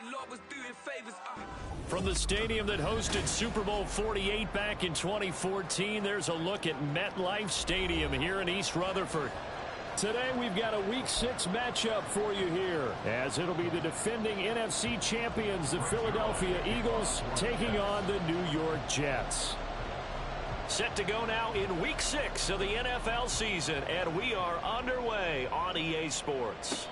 the Lord was doing favors. From the stadium that hosted Super Bowl 48 back in 2014, there's a look at MetLife Stadium here in East Rutherford. Today we've got a Week 6 matchup for you here, as it'll be the defending NFC champions, the Philadelphia Eagles, taking on the New York Jets. Set to go now in Week 6 of the NFL season, and we are underway on EA Sports.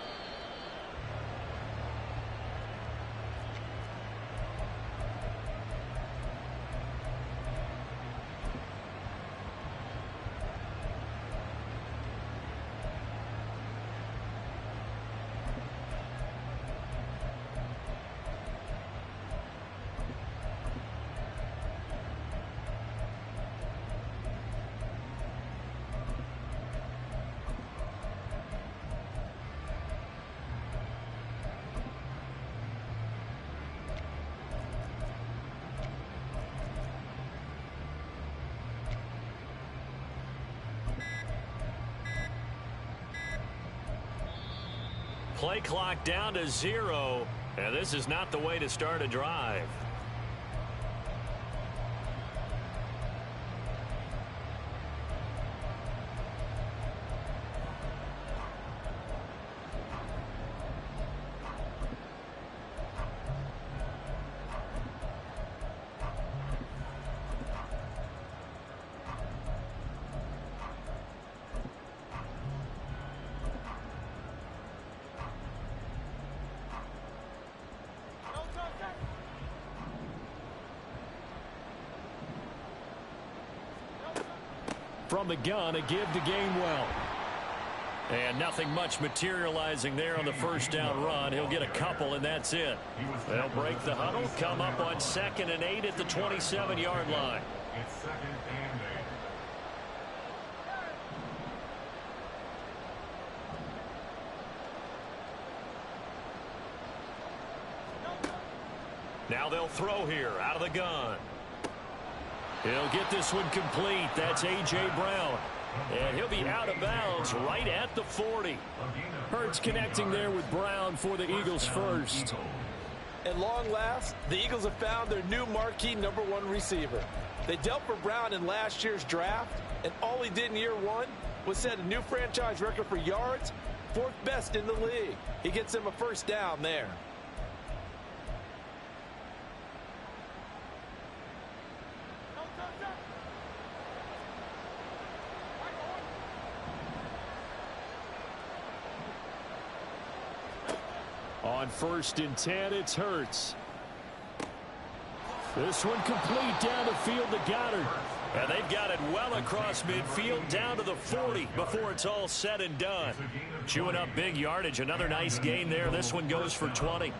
Play clock down to 0, and this is not the way to start a drive. From the gun, a give to Gainwell. And nothing much materializing there on the first down run. He'll get a couple, and that's it. They'll break the huddle, come up on 2nd and 8 at the 27-yard line. It's 2nd and 8. Now they'll throw here out of the gun. He'll get this one complete. That's A.J. Brown. And he'll be out of bounds right at the 40. Hurts connecting there with Brown for the Eagles first. At long last, the Eagles have found their new marquee #1 receiver. They dealt for Brown in last year's draft, and all he did in year 1 was set a new franchise record for yards, 4th best in the league. He gets him a first down there. On 1st and 10, it's Hurts. This one complete down the field to Goddard. And they've got it well across midfield down to the 40 before it's all said and done. Chewing up big yardage. Another nice gain there. This one goes for 20.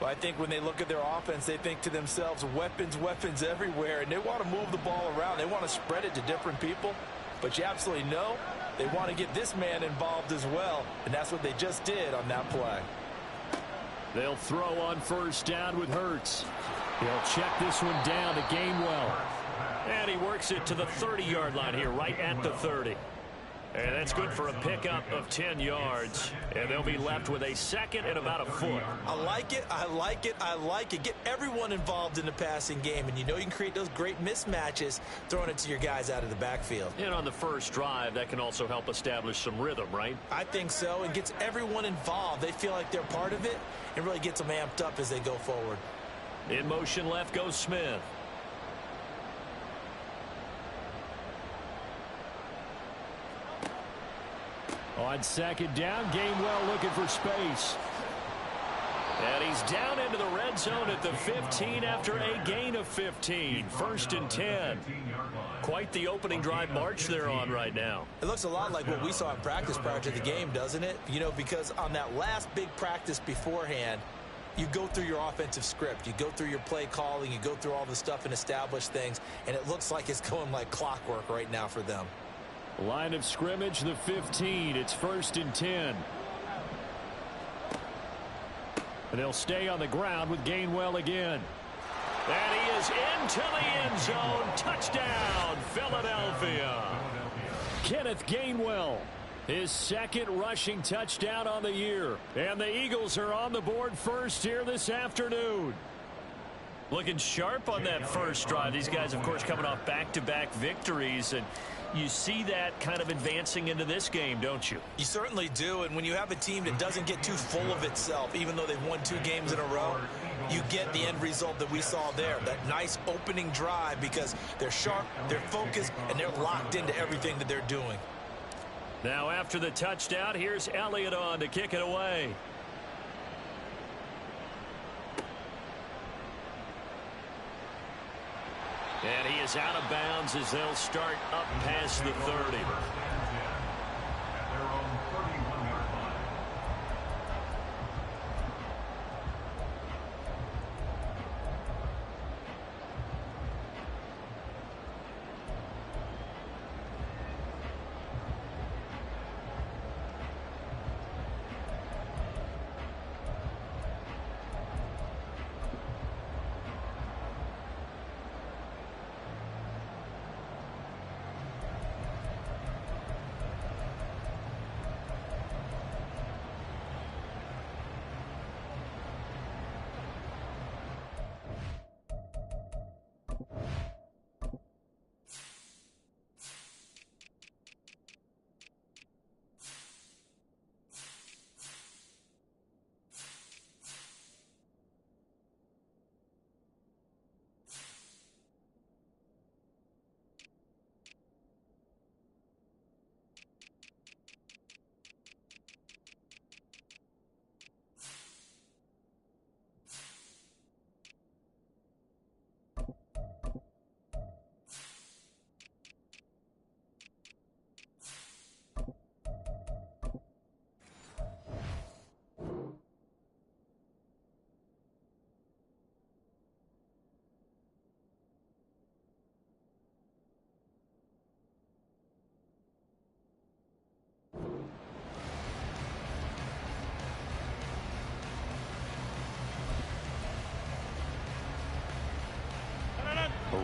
Well, I think when they look at their offense, they think to themselves, weapons, weapons everywhere. And they want to move the ball around. They want to spread it to different people. But you absolutely know they want to get this man involved as well. And that's what they just did on that play. They'll throw on 1st down with Hurts. He'll check this one down to Gainwell. And he works it to the 30-yard line here, right at the 30. And that's good for a pickup of 10 yards. And they'll be left with a 2nd and about a foot. I like it, I like it, I like it. Get everyone involved in the passing game. And you know you can create those great mismatches throwing it to your guys out of the backfield. And on the first drive, that can also help establish some rhythm, right? I think so. It gets everyone involved. They feel like they're part of it. It really gets them amped up as they go forward. In motion left goes Smith. On 2nd down, Gainwell looking for space. And he's down into the red zone at the 15 after a gain of 15. 1st and 10. Quite the opening drive march they're on right now. It looks a lot like what we saw in practice prior to the game, doesn't it? You know, because on that last big practice beforehand, you go through your offensive script. You go through your play calling. You go through all the stuff and establish things. And it looks like it's going like clockwork right now for them. Line of scrimmage, the 15. It's 1st and 10. And they'll stay on the ground with Gainwell again. And he is into the end zone. Touchdown, Philadelphia. Kenneth Gainwell. His second rushing touchdown on the year. And the Eagles are on the board first here this afternoon. Looking sharp on that first drive. These guys, of course, coming off back-to-back victories. And you see that kind of advancing into this game, don't you? You certainly do. And when you have a team that doesn't get too full of itself, even though they've won 2 games in a row, you get the end result that we saw there. That nice opening drive because they're sharp, they're focused, and they're locked into everything that they're doing. Now after the touchdown, here's Elliott on to kick it away. And he is out of bounds as they'll start up past the 30.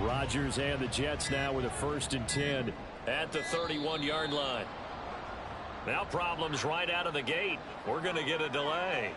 Rodgers and the Jets now with a 1st and 10 at the 31-yard line. Now problems right out of the gate. We're going to get a delay.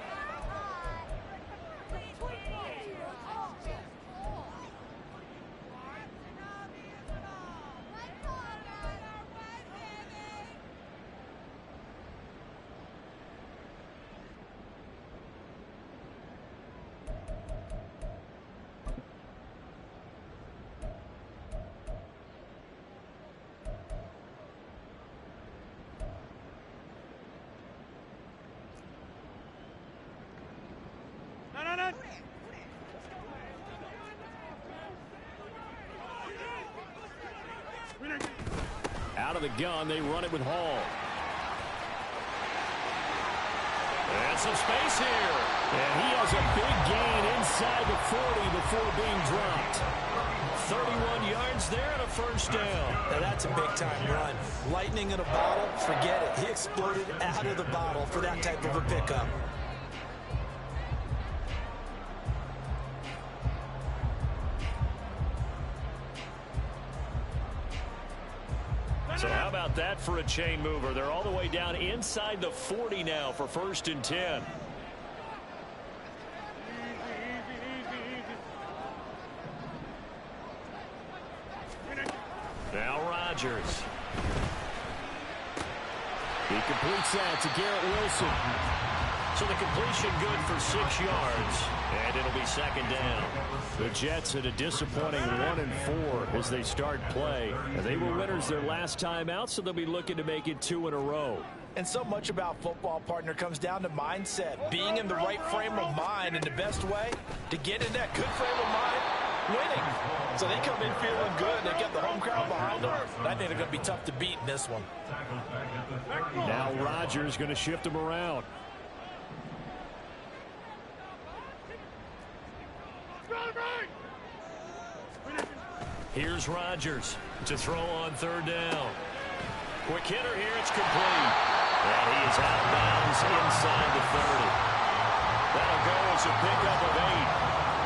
Out of the gun, they run it with Hall. And some space here. And he has a big gain inside the 40 before being dropped. 31 yards there and a 1st down. Now that's a big-time run. Lightning in a bottle, forget it. He exploded out of the bottle for that type of a pickup. So how about that for a chain mover? They're all the way down inside the 40 now for 1st and 10. Now Rodgers. He completes that to Garrett Wilson. So the completion good for 6 yards. And it'll be 2nd down. The Jets at a disappointing 1-4 as they start play. And they were winners their last time out, so they'll be looking to make it 2 in a row. And so much about football, partner, comes down to mindset. Being in the right frame of mind, and the best way to get in that good frame of mind, winning. So they come in feeling good. They get the home crowd behind them. I think they're going to be tough to beat in this one. Now Rodgers going to shift them around. Here's Rodgers to throw on 3rd down. Quick hitter here. It's complete. And he is out of bounds inside the 30. That'll go as a pickup of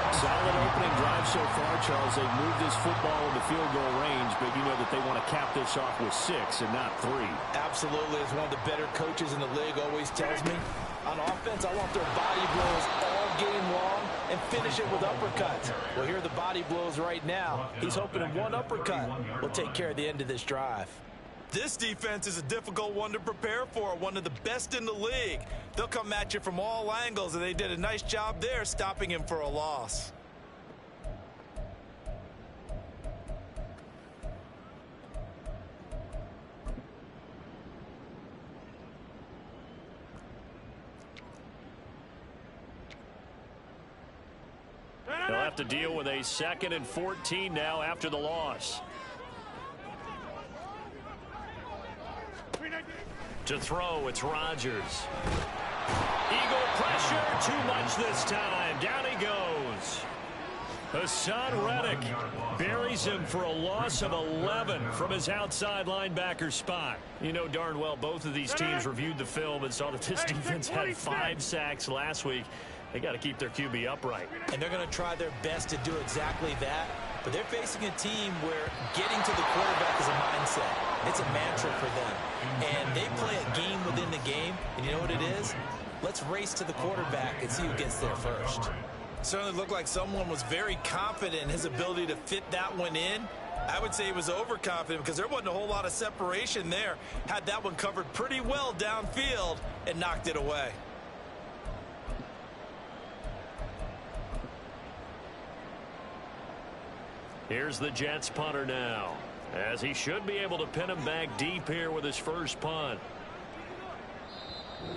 8. Solid opening drive so far, Charles. They've moved this football into field goal range, but you know that they want to cap this off with 6 and not 3. Absolutely. As one of the better coaches in the league always tells me, on offense, I want their body blows all game long and finish it with uppercuts. Well, here are the body blows right now. He's hoping in one uppercut will take care of the end of this drive. This defense is a difficult one to prepare for, one of the best in the league. They'll come at you from all angles, and they did a nice job there stopping him for a loss. They'll have to deal with a 2nd and 14 now after the loss. To throw, it's Rodgers. Eagle pressure, too much this time. Down he goes. Hassan Reddick buries him for a loss of 11 from his outside linebacker spot. You know darn well both of these teams reviewed the film and saw that this defense had 5 sacks last week. They got to keep their QB upright. And they're going to try their best to do exactly that. But they're facing a team where getting to the quarterback is a mindset. It's a mantra for them. And they play a game within the game. And you know what it is? Let's race to the quarterback and see who gets there first. Certainly looked like someone was very confident in his ability to fit that one in. I would say he was overconfident because there wasn't a whole lot of separation there. Had that one covered pretty well downfield and knocked it away. Here's the Jets punter now, as he should be able to pin him back deep here with his first punt.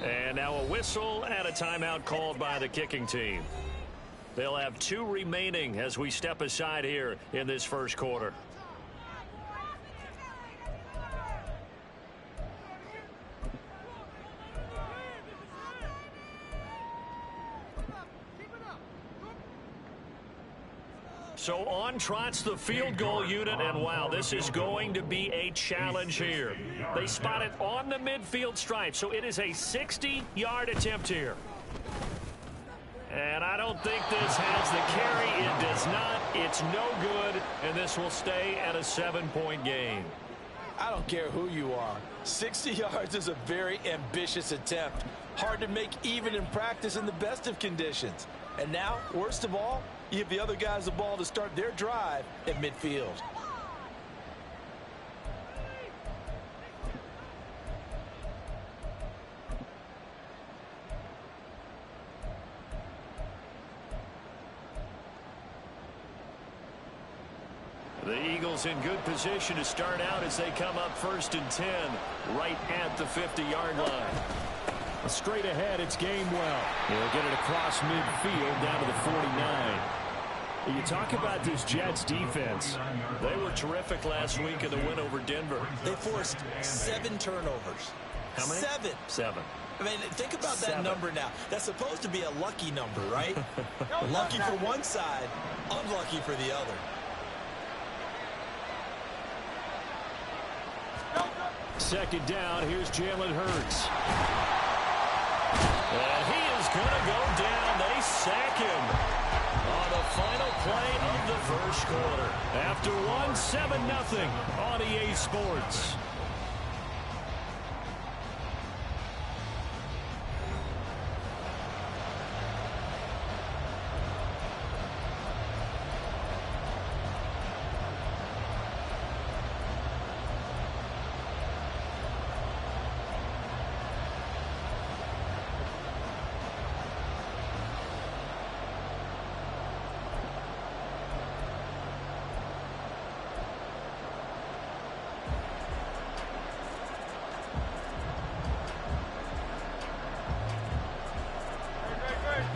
And now a whistle and a timeout called by the kicking team. They'll have 2 remaining as we step aside here in this first quarter. So on trots the field goal unit, and wow, this is going to be a challenge here. They spot it on the midfield stripe, so it is a 60-yard attempt here. And I don't think this has the carry. It does not. It's no good, and this will stay at a 7-point game. I don't care who you are. 60 yards is a very ambitious attempt. Hard to make even in practice in the best of conditions. And now, worst of all, you give the other guys the ball to start their drive at midfield. The Eagles in good position to start out as they come up 1st and 10 right at the 50-yard line. Straight ahead, it's Gainwell. He'll get it across midfield down to the 49. You talk about this Jets defense. They were terrific last week in the win over Denver. They forced 7 turnovers. How many? 7. 7. I mean, think about that number now. That's supposed to be a lucky number, right? Lucky for one side, unlucky for the other. Second down, here's Jalen Hurts. And he is going to go down. They sack him on the final play of the first quarter. After 7-0 on EA Sports.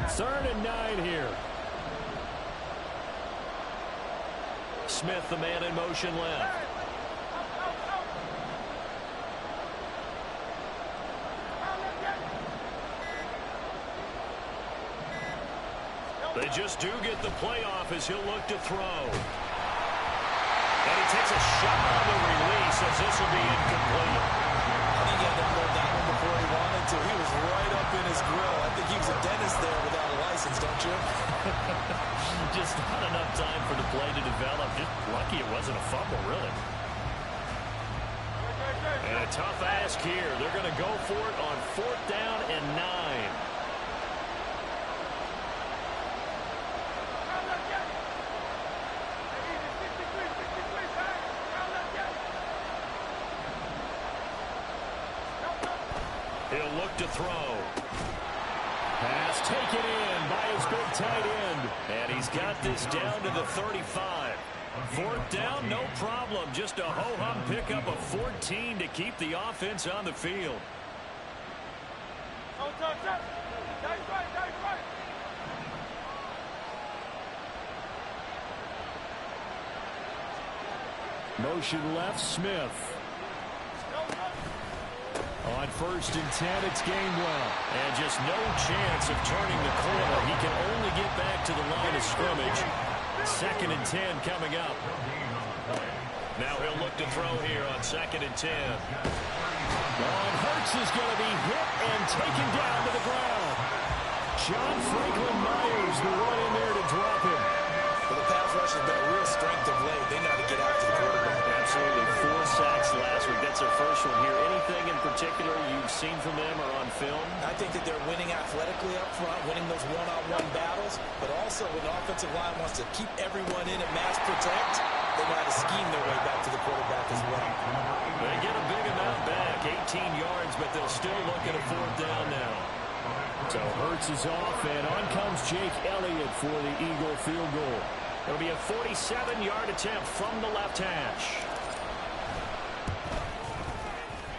Third and 9 here. Smith, the man in motion left. They just do get the playoff as he'll look to throw. And he takes a shot on the release as this will be incomplete. I think he had to hold that one before he wanted going to. He was right up in his grill. I think he was a dentist there without a license, don't you? Just not enough time for the play to develop. Just lucky it wasn't a fumble, really. And a tough ask here. They're going to go for it on 4th down and 9. He'll look to throw. Pass taken in by his big tight end. And he's got this down to the 35. 4th down, no problem. Just a ho-hum pickup of 14 to keep the offense on the field. Motion left, Smith. On 1st and 10, it's Gainwell. And just no chance of turning the corner. He can only get back to the line of scrimmage. 2nd and 10 coming up. Now he'll look to throw here on 2nd and 10. And Hurts is going to be hit and taken down to the ground. John Franklin Myers, the one in there to drop him. Well, the pass rush has been a real strength of late. They know how to get after the quarterback. Absolutely. 4 sacks last week. That's their first one here. Anything in particular you've seen from them or on film? I think that they're winning athletically up front, winning those one-on-one battles, but also when the offensive line wants to keep everyone in and mass protect, they know how to scheme their way back to the quarterback as well. They get a big amount back, 18 yards, but they'll still look at a 4th down now. So Hurts is off, and on comes Jake Elliott for the Eagle field goal. It'll be a 47-yard attempt from the left hash.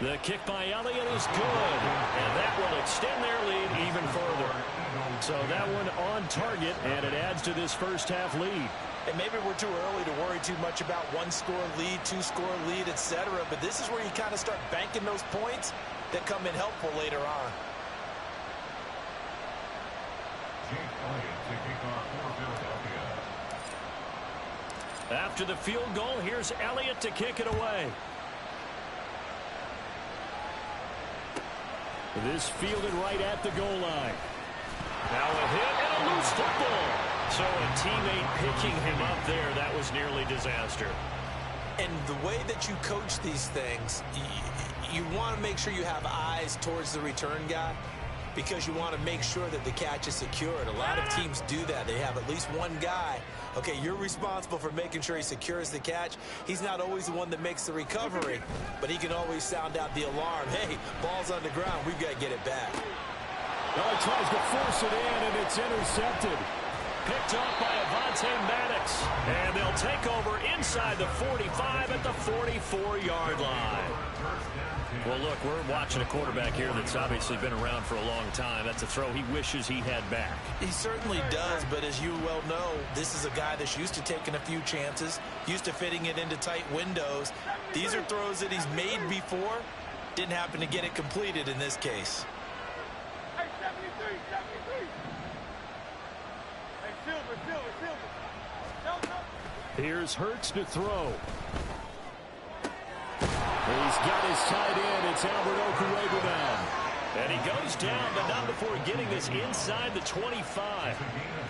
The kick by Elliott is good, and that will extend their lead even further. So that one on target, and it adds to this first half lead. And maybe we're too early to worry too much about 1-score lead, 2-score lead, etc. But this is where you kind of start banking those points that come in helpful later on. After the field goal, here's Elliott to kick it away. This fielded right at the goal line. Now a hit and a loose football. So a teammate picking him up there, that was nearly disaster. And the way that you coach these things, you want to make sure you have eyes towards the return guy because you want to make sure that the catch is secured. A lot of teams do that. They have at least one guy. Okay, you're responsible for making sure he secures the catch. He's not always the one that makes the recovery, but he can always sound out the alarm. Hey, ball's on the ground. We've got to get it back. Well, he tries to force it in, and it's intercepted. Picked up by Avonte Maddox. And they'll take over inside the 45 at the 44-yard line. Well, look, we're watching a quarterback here that's obviously been around for a long time. That's a throw he wishes he had back. He certainly does, but as you well know, this is a guy that's used to taking a few chances, used to fitting it into tight windows. These are throws that he's made before. Didn't happen to get it completed in this case. Hey, 73, 73. Hey, Silver. Here's Hurts to throw. He's got his tight end. It's Albert Okuegbunam. And he goes down, but not before getting this inside the 25.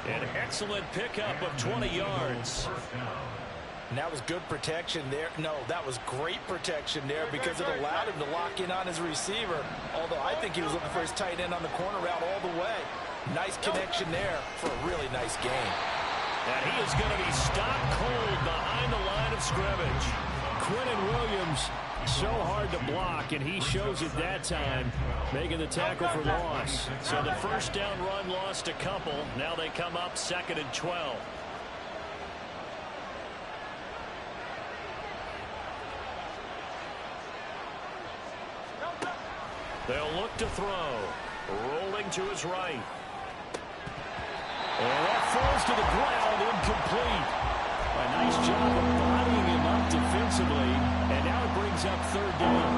An excellent pickup of 20 yards. And that was good protection there. No, that was great protection there because it allowed him to lock in on his receiver. Although I think he was looking for his tight end on the corner route all the way. Nice connection there for a really nice game. And he is going to be stopped cold behind the line of scrimmage. Quinnen Williams, so hard to block, and he shows it that time, making the tackle for loss. So the first down run lost a couple. Now they come up 2nd and 12. They'll look to throw. Rolling to his right. And that falls to the ground, incomplete. A nice job of bodying him up defensively, and now it brings up 3rd down.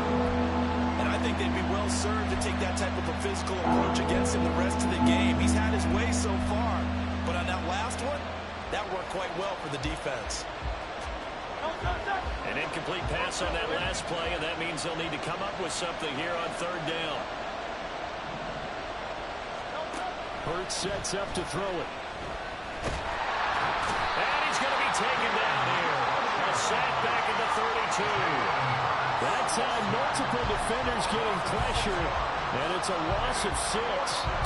And I think they'd be well served to take that type of a physical approach against him the rest of the game. He's had his way so far, but on that last one, that worked quite well for the defense. An incomplete pass on that last play, and that means they'll need to come up with something here on 3rd down. Hurts sets up to throw it. And he's going to be taken down here. A sack back at the 32. That's how multiple defenders getting pressure. And it's a loss of 6.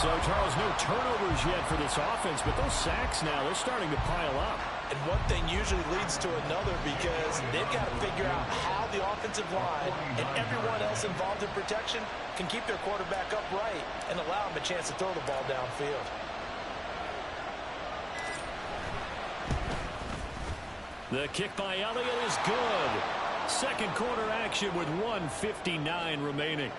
So, Charles, no turnovers yet for this offense, but those sacks now, they're starting to pile up. And one thing usually leads to another because they've got to figure out how the offensive line and everyone else involved in protection can keep their quarterback upright and allow him a chance to throw the ball downfield. The kick by Elliott is good. Second quarter action with 1:59 remaining.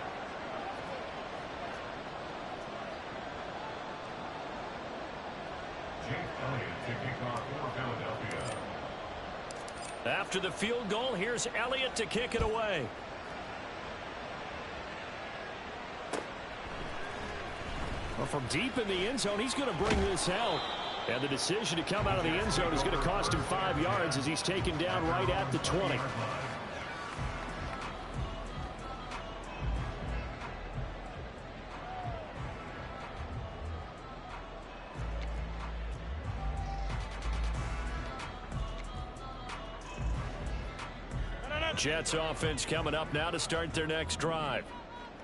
After the field goal, here's Elliott to kick it away. Well, from deep in the end zone, he's going to bring this out. And the decision to come out of the end zone is going to cost him 5 yards as he's taken down right at the 20. Jets offense coming up now to start their next drive.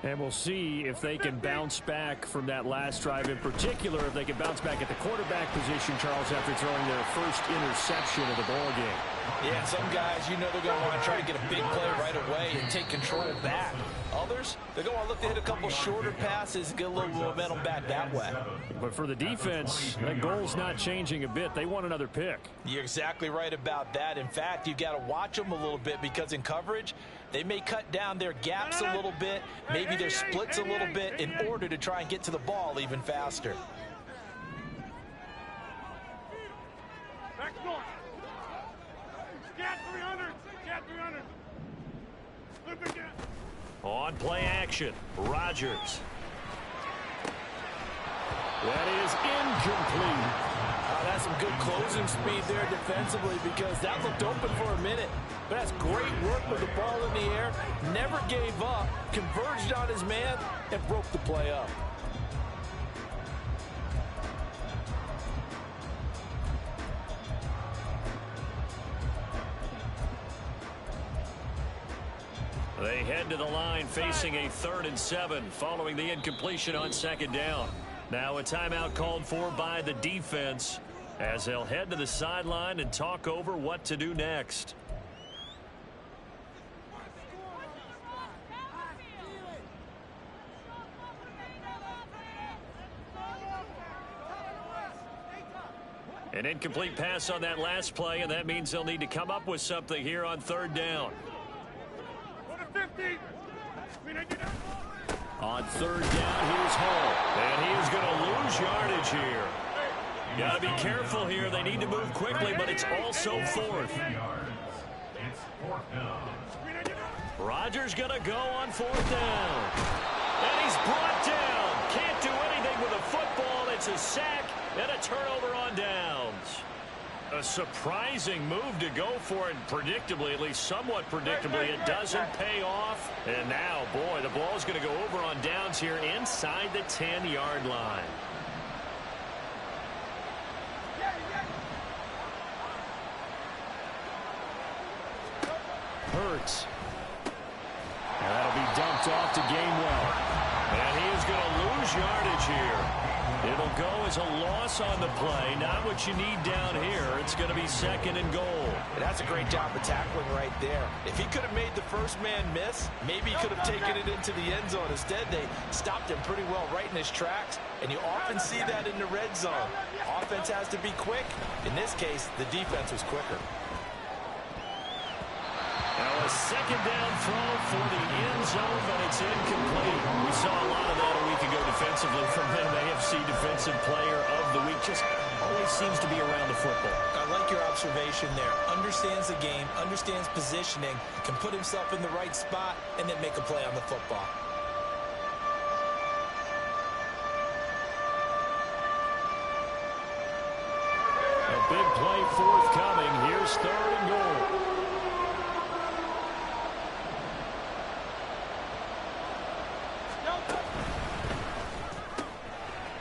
And we'll see if they can bounce back from that last drive, in particular if they can bounce back at the quarterback position, Charles, after throwing their first interception of the ball game. Yeah, some guys, you know they're going to want to try to get a big play right away and take control back. Others, they're going to want to look to hit a couple shorter passes and get a little momentum back that way. But for the defense, that goal's not changing a bit. They want another pick. You're exactly right about that. In fact, you've got to watch them a little bit because in coverage, they may cut down their gaps a little bit, maybe their splits a little bit in order to try and get to the ball even faster. Back north. Cat 300. Cat 300. Flip again. On play action, Rodgers. That is incomplete. That's some good closing speed there defensively because that looked open for a minute. But that's great work with the ball in the air. Never gave up, converged on his man, and broke the play up. They head to the line facing a 3rd and 7 following the incompletion on 2nd down. Now a timeout called for by the defense as they'll head to the sideline and talk over what to do next. An incomplete pass on that last play, and that means they'll need to come up with something here on 3rd down. On 3rd down, here's Hall. And he is going to lose yardage here. Got to be careful here. They need to move quickly, but it's also 4th. Rodgers going to go on 4th down. And he's brought down. Can't do anything with a football. It's a sack and a turnover on downs. A surprising move to go for it, predictably, at least somewhat predictably. It doesn't pay off. And now, boy, the ball's going to go over on downs here inside the 10-yard line. Hurts. And that'll be dumped off to Gainwell. And he is going to lose yardage here. It'll go as a loss on the play. Not what you need down here. It's going to be 2nd and goal. And that's a great job of tackling right there. If he could have made the first man miss, maybe he could have taken it into the end zone. Instead, they stopped him pretty well right in his tracks. And you often see that in the red zone. Offense has to be quick. In this case, the defense was quicker. Now a 2nd down throw for the end zone, but it's incomplete. We saw a lot of that a week ago defensively from him. AFC Defensive Player of the Week. Just always seems to be around the football. I like your observation there. Understands the game, understands positioning, can put himself in the right spot, and then make a play on the football. A big play forthcoming. Here's 3rd and goal.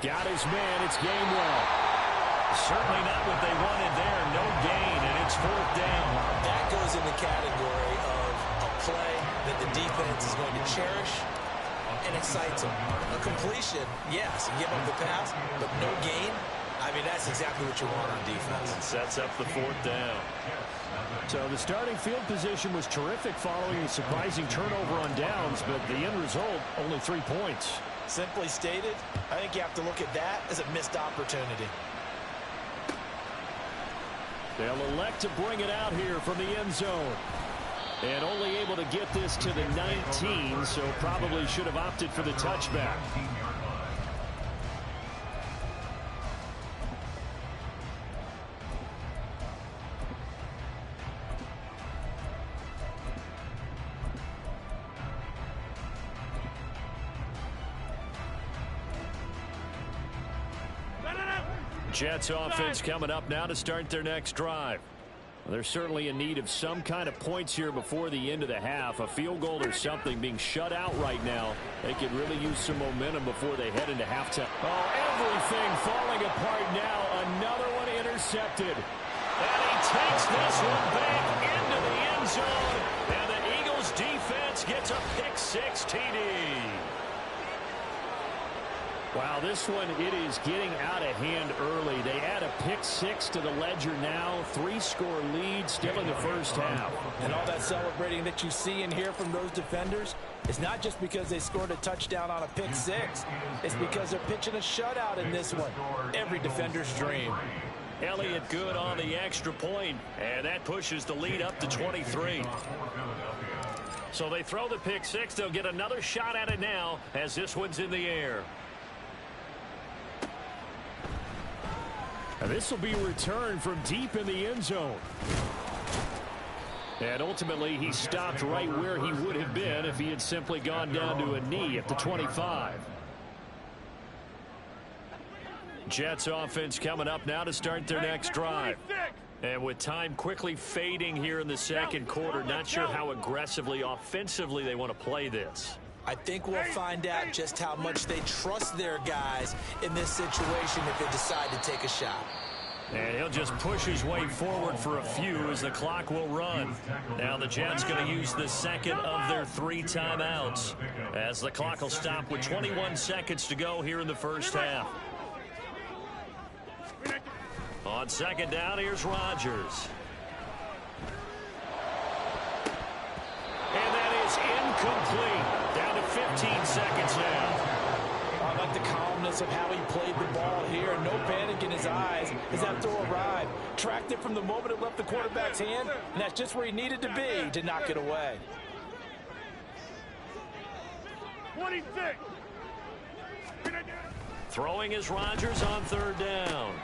Got his man. It's Gainwell. Certainly not what they wanted there. No gain, and it's 4th down. That goes in the category of a play that the defense is going to cherish and excites them. A completion, yes, you give up the pass, but no gain. I mean, that's exactly what you want on defense. And sets up the 4th down. So the starting field position was terrific following a surprising turnover on downs, but the end result, only 3 points. Simply stated, I think you have to look at that as a missed opportunity. They'll elect to bring it out here from the end zone. And only able to get this to the 19, so probably should have opted for the touchback. Jets offense coming up now to start their next drive. They're certainly in need of some kind of points here before the end of the half. A field goal or something, being shut out right now. They could really use some momentum before they head into halftime. Oh, everything falling apart now. Another one intercepted. And he takes this one back into the end zone. And the Eagles defense gets a pick-6 TD. Wow, this one, it is getting out of hand early. They add a pick-6 to the ledger now. 3-score lead still in the first half. And all that celebrating that you see and hear from those defenders, it's not just because they scored a touchdown on a pick-6. It's because they're pitching a shutout in this one. Every defender's dream. Elliott good on the extra point, and that pushes the lead up to 23. So they throw the pick-6. They'll get another shot at it now as this one's in the air. And this will be returned from deep in the end zone. And ultimately, he stopped right where he would have been if he had simply gone down to a knee at the 25. Jets offense coming up now to start their next drive. And with time quickly fading here in the second quarter, not sure how aggressively, offensively they want to play this. I think we'll find out just how much they trust their guys in this situation if they decide to take a shot. And he'll just push his way forward for a few as the clock will run. Now the Jets going to use the second of their 3 timeouts as the clock will stop with 21 seconds to go here in the first half. On second down, here's Rodgers. And that is incomplete. Down to 15 seconds now. I like the calmness of how he played the ball here. No panic in his eyes as that throw arrived. Tracked it from the moment it left the quarterback's hand, and that's just where he needed to be to knock it away. 26. Throwing is Rodgers on third down.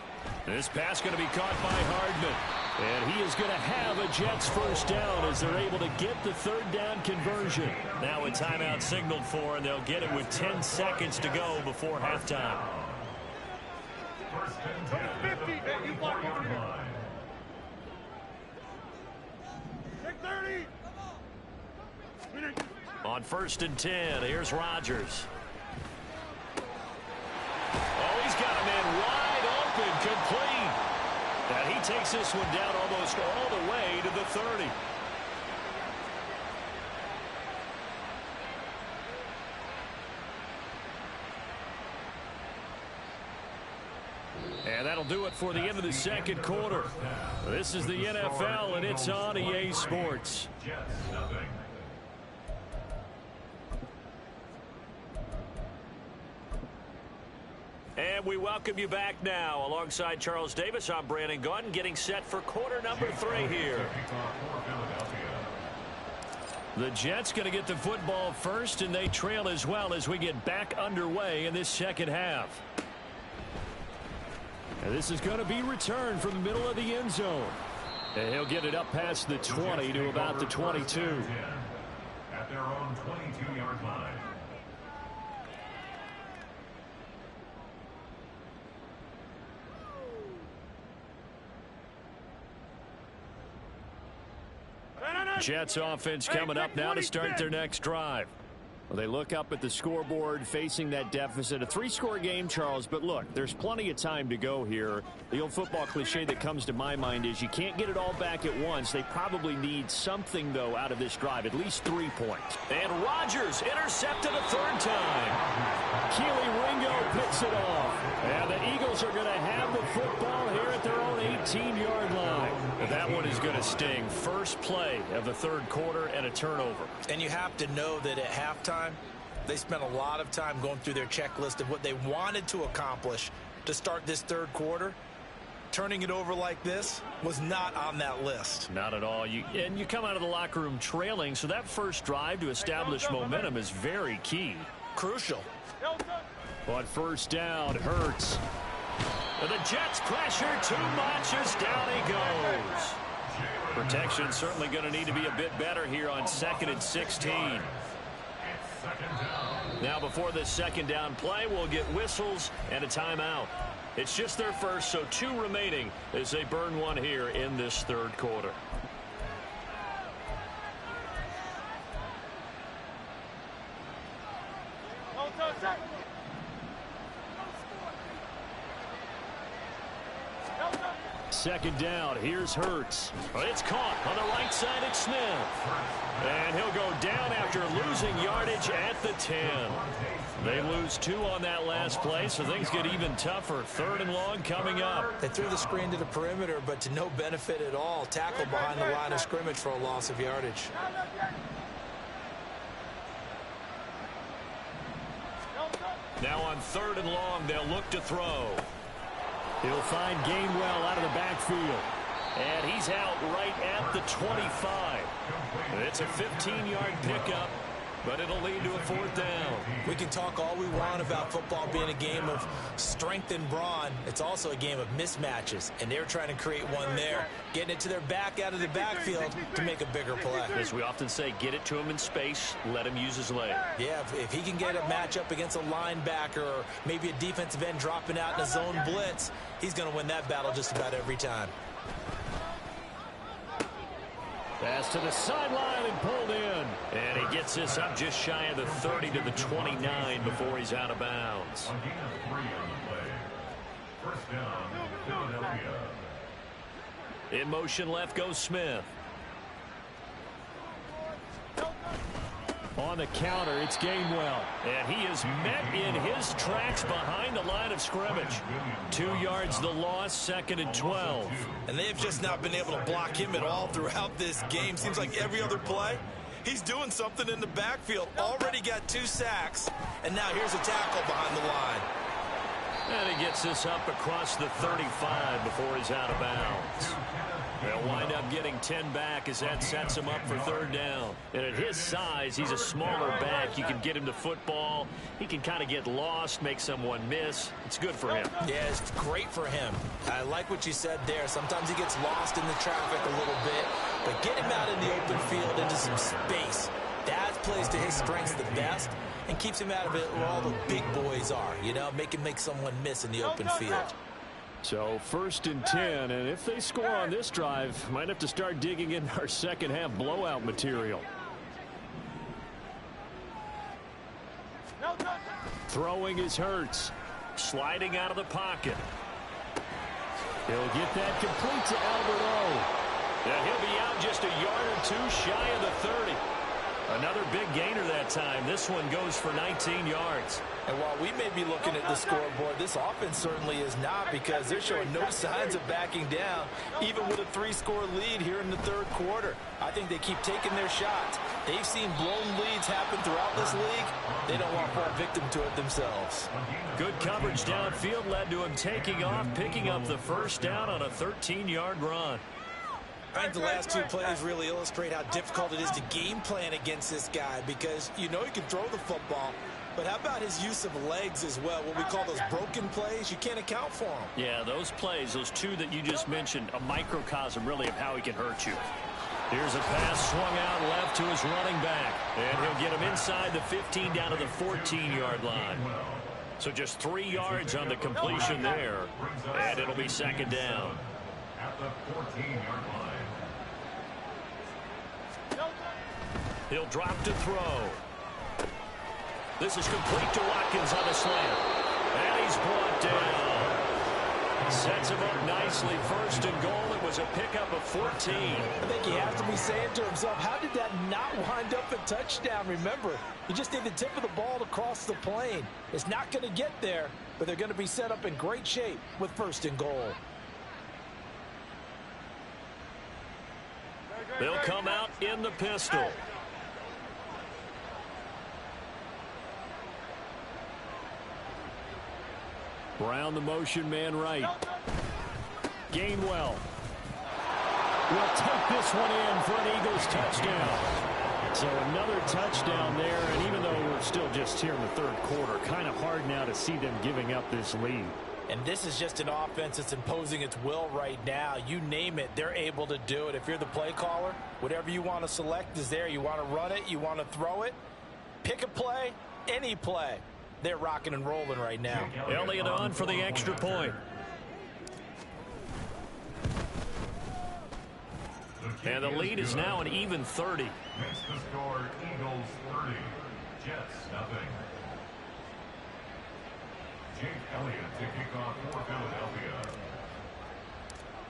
This pass going to be caught by Hardman. And he is going to have a Jets first down as they're able to get the third down conversion. Now a timeout signaled for, and they'll get it with 10 seconds to go before halftime. 50. You block over here. 30. On 1st and 10, here's Rodgers. Oh, he's got a man wide open, complete. And he takes this one down almost all the way to the 30. And that'll do it for the end of the second quarter. This is the NFL, and it's on EA Sports. And we welcome you back now. Alongside Charles Davis, I'm Brandon Gunn, getting set for quarter number 3 here. The Jets going to get the football first, and they trail as well as we get back underway in this second half. And this is going to be returned from the middle of the end zone. And he'll get it up past the 20 to about the 22. At their own 22-yard line. Jets offense coming up now to start their next drive. Well, they look up at the scoreboard facing that deficit. A 3-score game, Charles, but look, there's plenty of time to go here. The old football cliche that comes to my mind is you can't get it all back at once. They probably need something, though, out of this drive, at least 3 points. And Rodgers intercepted a 3rd time. Keely Ringo picks it off. And the Eagles are going to have the football here at their own 18-yard line. But that one is going to sting. First play of the 3rd quarter and a turnover. And you have to know that at halftime, they spent a lot of time going through their checklist of what they wanted to accomplish to start this 3rd quarter. Turning it over like this was not on that list. Not at all. You come out of the locker room trailing, so that first drive to establish momentum is very key. Crucial. On first down, Hurts. And the Jets pressure too much as down he goes. Protection certainly going to need to be a bit better here on 2nd and 16. Now before this 2nd down play, we'll get whistles and a timeout. It's just their first, so 2 remaining as they burn one here in this 3rd quarter. Second down, here's Hurts. It's caught on the right side at Smith. And he'll go down after losing yardage at the 10. They lose 2 on that last play, so things get even tougher. 3rd and long coming up. They threw the screen to the perimeter, but to no benefit at all. Tackled behind the line of scrimmage for a loss of yardage. Now on 3rd and long, they'll look to throw. He'll find Gainwell out of the backfield. And he's out right at the 25. It's a 15-yard pickup, but it'll lead to a 4th down. We can talk all we want about football being a game of strength and brawn. It's also a game of mismatches, and they're trying to create one there, getting it to their back out of the backfield to make a bigger play. As we often say, get it to him in space, let him use his leg. Yeah, if he can get a matchup against a linebacker or maybe a defensive end dropping out in a zone blitz, he's going to win that battle just about every time. Pass to the sideline and pulled in. And he gets this up just shy of the 30 to the 29 before he's out of bounds. In motion left goes Smith. On the counter, it's Gainwell. And he is met in his tracks behind the line of scrimmage. 2 yards the loss, 2nd and 12. And they've just not been able to block him at all throughout this game. Seems like every other play, he's doing something in the backfield. Already got 2 sacks, and now here's a tackle behind the line. And he gets this up across the 35 before he's out of bounds. They'll wind up getting 10 back as that sets him up for 3rd down. And at his size, he's a smaller back. You can get him to football. He can kind of get lost, make someone miss. It's good for him. Yeah, it's great for him. I like what you said there. Sometimes he gets lost in the traffic a little bit, but get him out in the open field into some space. That plays to his strengths the best and keeps him out of it where all the big boys are. You know, make someone miss in the open field. So 1st and 10, and if they score on this drive, might have to start digging in our second half blowout material. Throwing is Hurts. Sliding out of the pocket. He'll get that complete to Albert O. And he'll be out just a yard or 2 shy of the 30. Another big gainer that time. This one goes for 19 yards. And while we may be looking at the scoreboard, this offense certainly is not, because they're showing no signs of backing down, even with a 3-score lead here in the 3rd quarter. I think they keep taking their shots. They've seen blown leads happen throughout this league. They don't want to fall victim to it themselves. Good coverage downfield led to him taking off, picking up the 1st down on a 13-yard run. I think the last 2 plays really illustrate how difficult it is to game plan against this guy, because you know he can throw the football, but how about his use of legs as well? What we call those broken plays, you can't account for them. Yeah, those plays, those 2 that you just mentioned, a microcosm really of how he can hurt you. Here's a pass swung out left to his running back, and he'll get him inside the 15 down to the 14-yard line. So just 3 yards on the completion there, and it'll be 2nd down. At the 14-yard line. He'll drop to throw. This is complete to Watkins on the slant. And he's brought down. Sets him up nicely. First and goal. It was a pickup of 14. I think he has to be saying to himself, how did that not wind up a touchdown? Remember, you just need the tip of the ball to cross the plane. It's not going to get there, but they're going to be set up in great shape with first and goal. They'll come out in the pistol. Brown, the motion man right. Gainwell will take this one in for an Eagles touchdown. So another touchdown there, and even though we're still just here in the third quarter, kind of hard now to see them giving up this lead. And this is just an offense that's imposing its will right now. You name it, they're able to do it. If you're the play caller, whatever you want to select is there. You want to run it, you want to throw it. Pick a play, any play. They're rocking and rolling right now. Elliott on for the extra point. And the lead is now an even 30. Makes the score Eagles 30, Jets nothing. Jake Elliott to kick off for Philadelphia.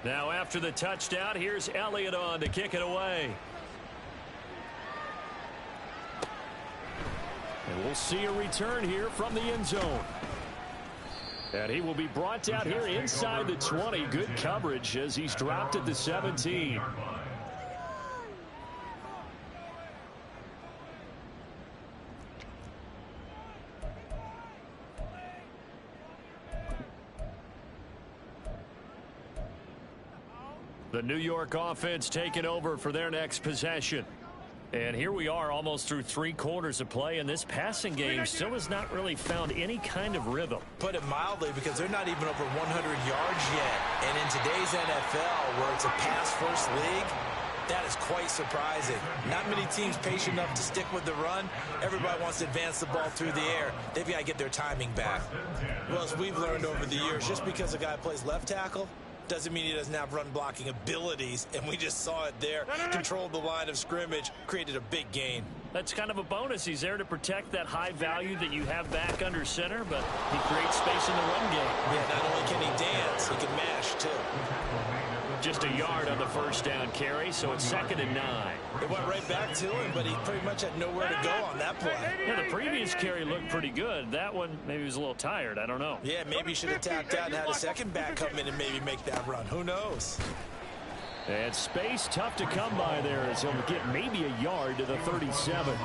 Now after the touchdown, here's Elliott on to kick it away. And we'll see a return here from the end zone. And he will be brought down here inside the 20. Good coverage as he's dropped at the 17. The New York offense taking over for their next possession. And here we are almost through 3 quarters of play, and this passing game still has not really found any kind of rhythm. Put it mildly, because they're not even over 100 yards yet. And in today's NFL, where it's a pass-first league, that is quite surprising. Not many teams patient enough to stick with the run. Everybody wants to advance the ball through the air. They've got to get their timing back. Well, as we've learned over the years, just because a guy plays left tackle doesn't mean he doesn't have run blocking abilities, and we just saw it there. Controlled the line of scrimmage, created a big gain. That's kind of a bonus. He's there to protect that high value that you have back under center, but he creates space in the run game. Yeah, not only can he dance, he can mash too. Just a yard on the first down carry, so it's 2nd and 9. It went right back to him, but he pretty much had nowhere to go on that play. Yeah, the previous carry looked pretty good. That one, maybe he was a little tired. I don't know. Yeah, maybe he should have tapped out and had a second back come in and maybe make that run. Who knows? And space tough to come by there as he'll get maybe a yard to the 37.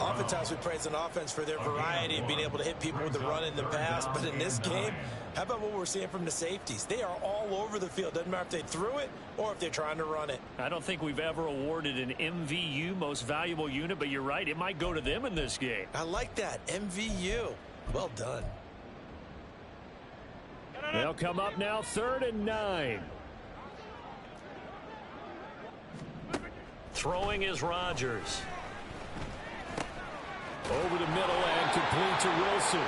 Oftentimes we praise an offense for their variety of being able to hit people with the run in the past, but in this game, how about what we're seeing from the safeties? They are all over the field. Doesn't matter if they threw it or if they're trying to run it. I don't think we've ever awarded an MVU, most valuable unit, but you're right, it might go to them in this game. I like that, MVU. Well done. They'll come up now, 3rd and 9. Throwing is Rodgers. Over the middle and complete to Wilson.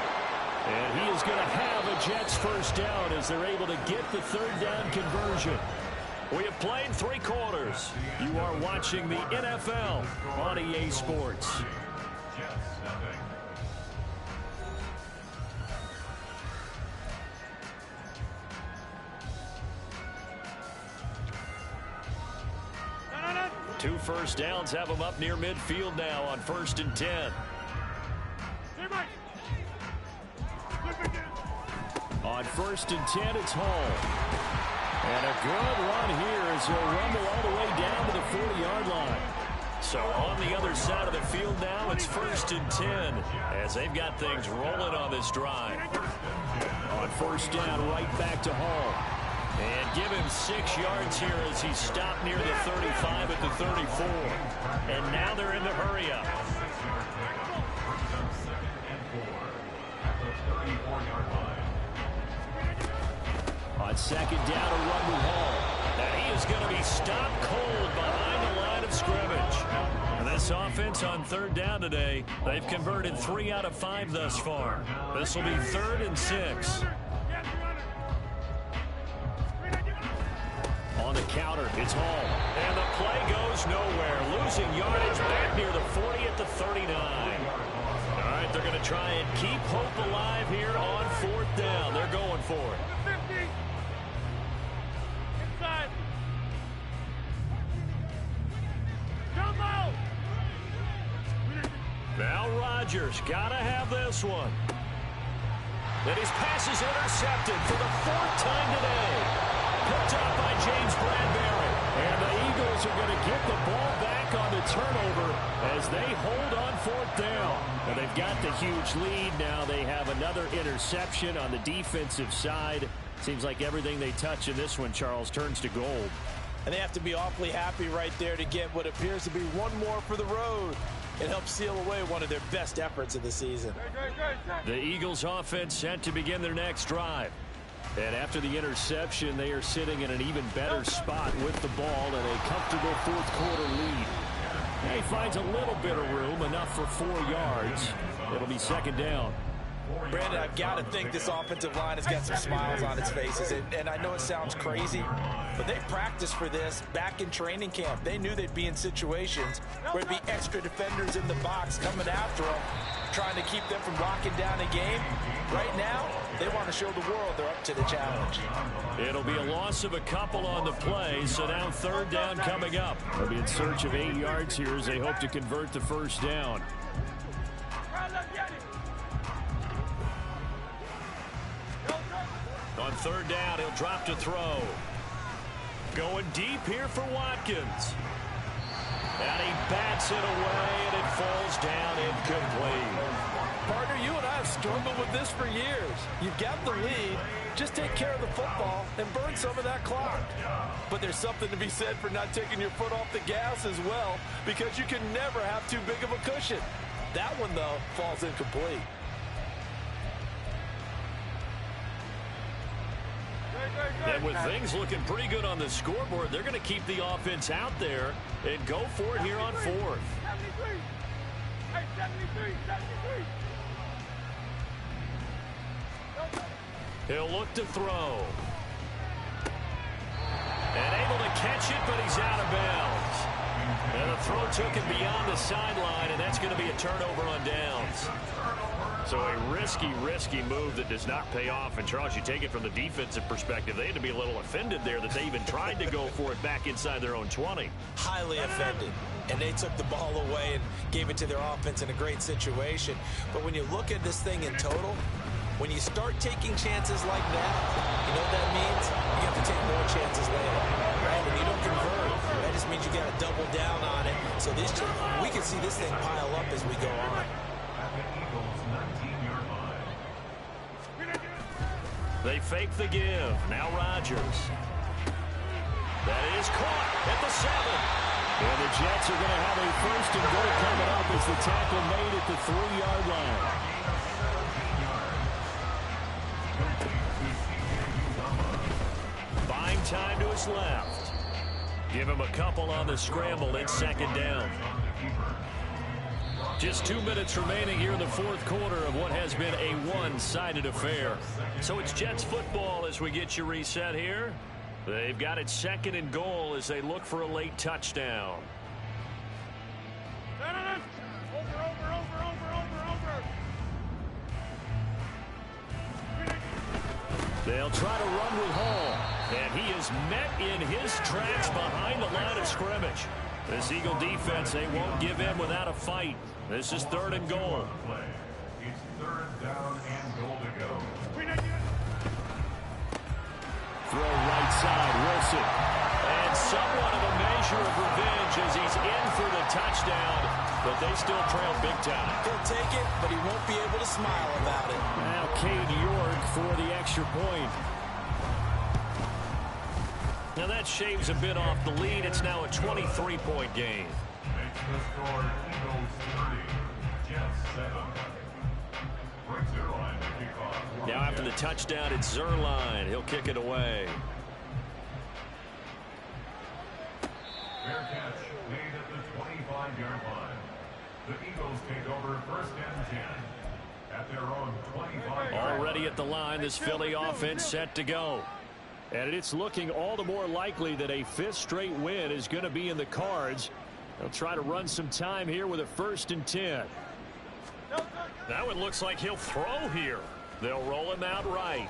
And he is going to have a Jets first down as they're able to get the 3rd down conversion. We have played 3 quarters. You are watching the NFL on EA Sports. Two first downs have them up near midfield now on 1st and 10. On 1st and 10, it's Hall. And a good run here as he'll rumble all the way down to the 40-yard line. So on the other side of the field now, it's 1st and 10 as they've got things rolling on this drive. On 1st down, right back to Hall. And give him 6 yards here as he stopped near the 35 at the 34. And now they're in the hurry up. On 2nd down, a run with Hall. And he is going to be stopped cold behind the line of scrimmage. And this offense on 3rd down today, they've converted 3 out of 5 thus far. This will be 3rd and 6. On the counter, it's Hall. And the play goes nowhere. Losing yardage back near the 40 at the 39. All right, they're going to try and keep hope alive here on 4th down. They're going for it. 50. Inside. Jump out. Now Rodgers got to have this one. And his pass is intercepted for the 4th time today. Picked up by James Bradbury. And the Eagles are going to get the ball back on the turnover as they hold on 4th down. Well, they've got the huge lead. Now they have another interception on the defensive side. Seems like everything they touch in this one, Charles, turns to gold. And they have to be awfully happy right there to get what appears to be one more for the road. It helps seal away one of their best efforts of the season. The Eagles offense set to begin their next drive. And after the interception, they are sitting in an even better spot with the ball and a comfortable 4th quarter lead. And he finds a little bit of room, enough for 4 yards. It'll be 2nd down. Brandon, I've got to think this offensive line has got some smiles on its faces. And I know it sounds crazy, but they practiced for this back in training camp. They knew they'd be in situations where there'd be extra defenders in the box coming after them, trying to keep them from locking down a game. Right now, they want to show the world they're up to the challenge. It'll be a loss of a couple on the play, so now 3rd down coming up. They'll be in search of 8 yards here as they hope to convert the 1st down. On 3rd down, he'll drop to throw. Going deep here for Watkins. And he bats it away, and it falls down incomplete. Partner, you and I have struggled with this for years. You've got the lead. Just take care of the football and burn some of that clock. But there's something to be said for not taking your foot off the gas as well, because you can never have too big of a cushion. That one, though, falls incomplete. And with things looking pretty good on the scoreboard, they're going to keep the offense out there and go for it here on 4th. 73. Hey, 73. He'll look to throw. And able to catch it, but he's out of bounds. And the throw took him beyond the sideline, and that's going to be a turnover on downs. So a risky move that does not pay off. And, Charles, you take it from the defensive perspective. They had to be a little offended there that they even tried to go for it back inside their own 20. Highly offended. And they took the ball away and gave it to their offense in a great situation. But when you look at this thing in total, when you start taking chances like that, you know what that means? You have to take more chances later. Right? When you don't convert, that just means you got to double down on it. So we can see this thing pile up as we go on. They fake the give. Now Rodgers. That is caught at the 7. And the Jets are going to have a 1st and goal coming up as the tackle made at the 3-yard line. Buying time to his left. Give him a couple on the scramble in 2nd down. Just 2 minutes remaining here in the 4th quarter of what has been a one-sided affair. So it's Jets football as we get you reset here. They've got it 2nd and goal as they look for a late touchdown. They'll try to run with Hall. And he is met in his tracks behind the line of scrimmage. This Eagle defense, they won't give in without a fight. This is 3rd and goal. It's 3rd down and goal to go. Throw right side, Wilson. And somewhat of a measure of revenge as he's in for the touchdown, but they still trail big time. He'll take it, but he won't be able to smile about it. Now Cade York for the extra point. Now that shaves a bit off the lead. It's now a 23-point game. Makes the score Eagles 30, Jets 7. Brings their line to kick off. Now after the touchdown, it's Zerline. He'll kick it away. Fair catch made at the 25-yard line. The Eagles take over 1st and 10 at their own 25-yard line. Already at the line, this Philly offense set to go. And it's looking all the more likely that a 5th straight win is going to be in the cards. They'll try to run some time here with a 1st and 10. That one looks like he'll throw here. They'll roll him out right.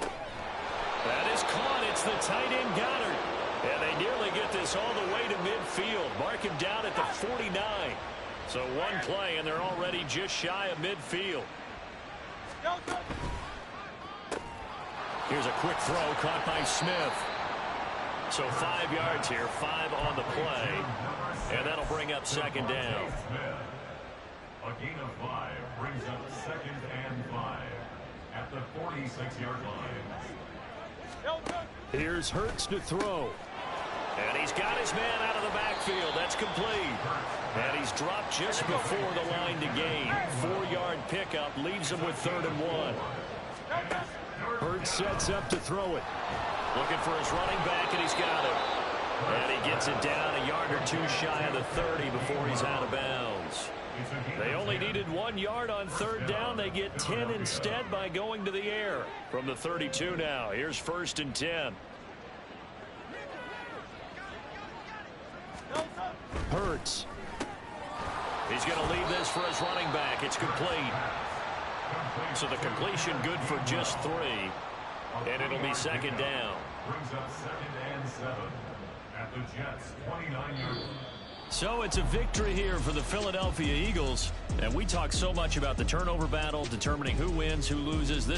That is caught. It's the tight end Goddard. And they nearly get this all the way to midfield. Mark him down at the 49. So one play, and they're already just shy of midfield. Here's a quick throw caught by Smith. So 5 yards here, 5 on the play. And that'll bring up second down. A gain of 5 brings up 2nd and 5 at the 46-yard line. Here's Hurts to throw. And he's got his man out of the backfield. That's complete. And he's dropped just before the line to gain. 4-yard pickup leaves him with 3rd and 1. Hurts sets up to throw it. Looking for his running back, and he's got it. And he gets it down a yard or two shy of the 30 before he's out of bounds. They only needed 1 yard on 3rd down. They get 10 instead by going to the air. From the 32 now, here's 1st and 10. Hurts. He's going to leave this for his running back. It's complete. So the completion good for just 3. And it'll be 2nd down. Brings up 2nd and 7 at the Jets' 29-yard line. So it's a victory here for the Philadelphia Eagles. And we talk so much about the turnover battle, determining who wins, who loses. This